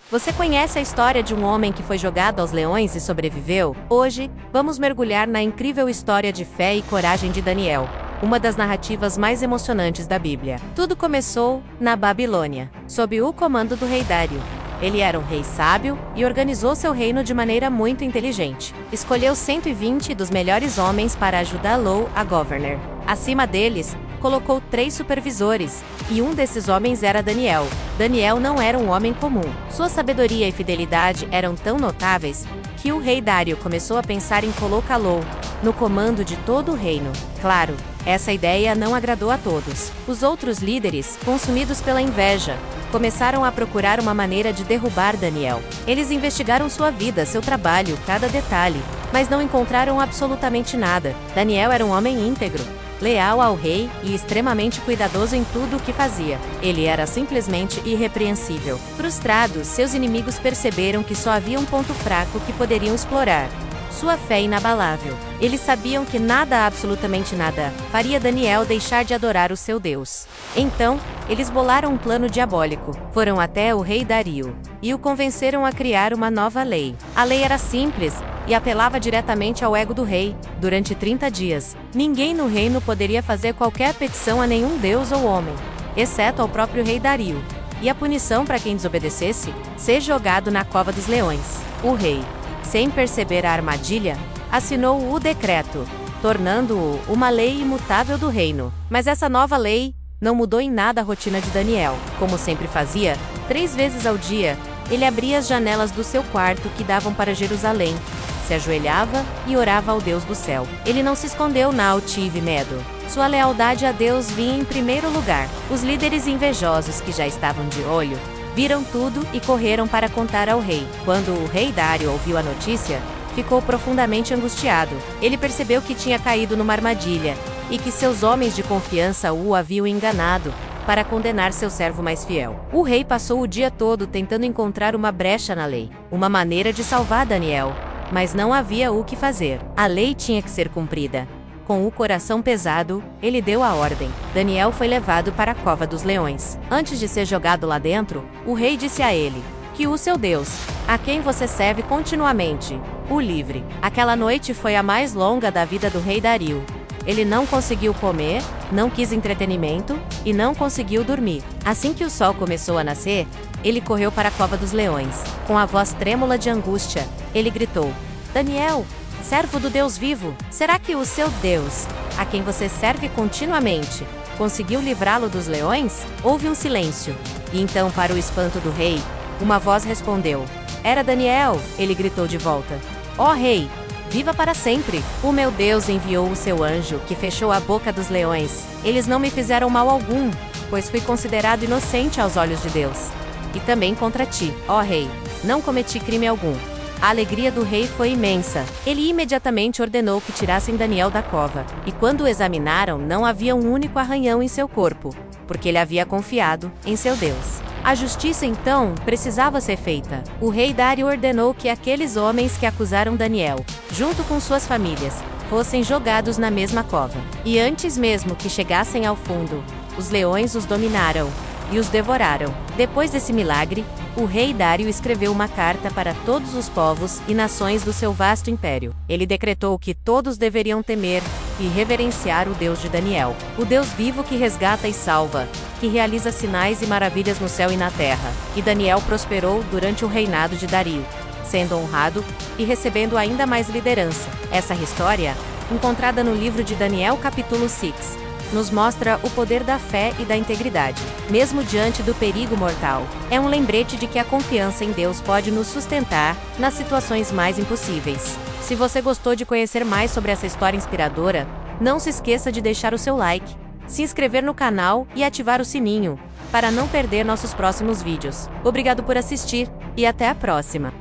Você conhece a história de um homem que foi jogado aos leões e sobreviveu? Hoje, vamos mergulhar na incrível história de fé e coragem de Daniel, uma das narrativas mais emocionantes da Bíblia. Tudo começou na Babilônia, sob o comando do rei Dário. Ele era um rei sábio e organizou seu reino de maneira muito inteligente. Escolheu 120 dos melhores homens para ajudá-lo a governar. Acima deles, colocou 3 supervisores, e um desses homens era Daniel. Daniel não era um homem comum. Sua sabedoria e fidelidade eram tão notáveis que o rei Dário começou a pensar em colocá-lo no comando de todo o reino. Claro, essa ideia não agradou a todos. Os outros líderes, consumidos pela inveja, começaram a procurar uma maneira de derrubar Daniel. Eles investigaram sua vida, seu trabalho, cada detalhe, mas não encontraram absolutamente nada. Daniel era um homem íntegro, leal ao rei e extremamente cuidadoso em tudo o que fazia. Ele era simplesmente irrepreensível. Frustrados, seus inimigos perceberam que só havia um ponto fraco que poderiam explorar: sua fé inabalável. Eles sabiam que nada, absolutamente nada, faria Daniel deixar de adorar o seu Deus. Então, eles bolaram um plano diabólico. Foram até o rei Dário e o convenceram a criar uma nova lei. A lei era simples e apelava diretamente ao ego do rei. Durante 30 dias, ninguém no reino poderia fazer qualquer petição a nenhum deus ou homem, exceto ao próprio rei Dário. E a punição para quem desobedecesse: ser jogado na cova dos leões. O rei, sem perceber a armadilha, assinou o decreto, tornando-o uma lei imutável do reino. Mas essa nova lei não mudou em nada a rotina de Daniel. Como sempre fazia, 3 vezes ao dia, ele abria as janelas do seu quarto que davam para Jerusalém, se ajoelhava e orava ao Deus do céu. Ele não se escondeu não tive medo. Sua lealdade a Deus vinha em primeiro lugar. Os líderes invejosos que já estavam de olho viram tudo e correram para contar ao rei. Quando o rei Dário ouviu a notícia, ficou profundamente angustiado. Ele percebeu que tinha caído numa armadilha e que seus homens de confiança o haviam enganado para condenar seu servo mais fiel. O rei passou o dia todo tentando encontrar uma brecha na lei, uma maneira de salvar Daniel, mas não havia o que fazer. A lei tinha que ser cumprida. Com o coração pesado, ele deu a ordem. Daniel foi levado para a cova dos leões. Antes de ser jogado lá dentro, o rei disse a ele: que o seu Deus, a quem você serve continuamente, o livre. Aquela noite foi a mais longa da vida do rei Dário. Ele não conseguiu comer, não quis entretenimento e não conseguiu dormir. Assim que o sol começou a nascer, ele correu para a cova dos leões. Com a voz trêmula de angústia, ele gritou: Daniel, servo do Deus vivo, será que o seu Deus, a quem você serve continuamente, conseguiu livrá-lo dos leões? Houve um silêncio. E então, para o espanto do rei, uma voz respondeu: era Daniel. Ele gritou de volta: ó rei, viva para sempre! O meu Deus enviou o seu anjo, que fechou a boca dos leões. Eles não me fizeram mal algum, pois fui considerado inocente aos olhos de Deus. E também contra ti, ó rei, não cometi crime algum. A alegria do rei foi imensa. Ele imediatamente ordenou que tirassem Daniel da cova. E quando o examinaram, não havia um único arranhão em seu corpo, porque ele havia confiado em seu Deus. A justiça, então, precisava ser feita. O rei Dário ordenou que aqueles homens que acusaram Daniel, junto com suas famílias, fossem jogados na mesma cova. E antes mesmo que chegassem ao fundo, os leões os dominaram e os devoraram. Depois desse milagre, o rei Dário escreveu uma carta para todos os povos e nações do seu vasto império. Ele decretou que todos deveriam temer e reverenciar o Deus de Daniel, o Deus vivo que resgata e salva, que realiza sinais e maravilhas no céu e na terra. E Daniel prosperou durante o reinado de Dário, sendo honrado e recebendo ainda mais liderança. Essa história, encontrada no livro de Daniel capítulo 6, nos mostra o poder da fé e da integridade, mesmo diante do perigo mortal. É um lembrete de que a confiança em Deus pode nos sustentar nas situações mais impossíveis. Se você gostou de conhecer mais sobre essa história inspiradora, não se esqueça de deixar o seu like, se inscrever no canal e ativar o sininho, para não perder nossos próximos vídeos. Obrigado por assistir, e até a próxima!